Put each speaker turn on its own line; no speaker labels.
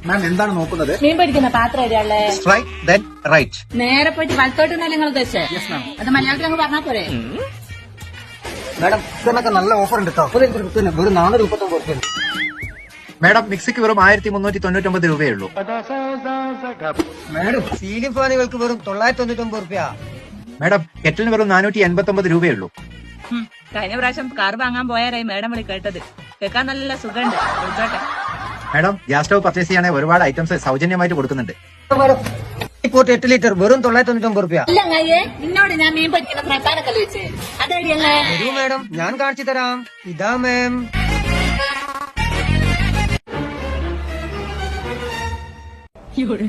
മാം എന്താണ് നോക്കുന്നത്?
മീൻ പിടിക്കുന്ന പാത്രം ഏരിയല്ലേ?
Strike then right.
നേരെ പോയിട്ട് വലത്തോട്ടുണ്ടല്ലോ നിങ്ങൾ ഉദ്ദേശിച്ചത്? അത് മലയാളത്തിൽ അങ്ങ് പറഞ്ഞാ പോരെ?
മാഡം ഇതിനൊക്കെ നല്ല ഓഫർ ഉണ്ട് കേട്ടോ. വെറും 439 രൂപ.
മാഡം മിക്സിക്ക് വെറും 1399 രൂപയേ ഉള്ളൂ.
മാഡം സീലിംഗ് ഫാനുകൾക്ക് വെറും 999 രൂപ.
മാഡം കെറ്റലിന് വെറും 489 രൂപയേ ഉള്ളൂ.
കഴിഞ്ഞ പ്രാവശ്യം കാർ വാങ്ങാൻ പോയാരായി മേഡം വിളി കേട്ടത്. കേൾക്കാൻ നല്ല സുഖമുണ്ട്. വിളിച്ചോട്ടെ.
മാഡം ഗ്യാസ് സ്റ്റവ് പർച്ചേസ് ചെയ്യാണെങ്കിൽ ഒരുപാട് ഐറ്റംസ് സൗജന്യമായിട്ട് കൊടുക്കുന്നുണ്ട്.
ഇപ്പോൾ 8 ലിറ്റർ വെറും 999 രൂപ.
ഇല്ല അങ്ങയെ നിന്നോട് ഞാൻ മീൻ പിടിക്കുന്ന പ്രധാനൊക്കെ വെച്ച് അതേടിയല്ലേ?
വരൂ മാഡം, ഞാൻ കാണിച്ചു തരാം. ഇതാ മാം.
ഇവിടെ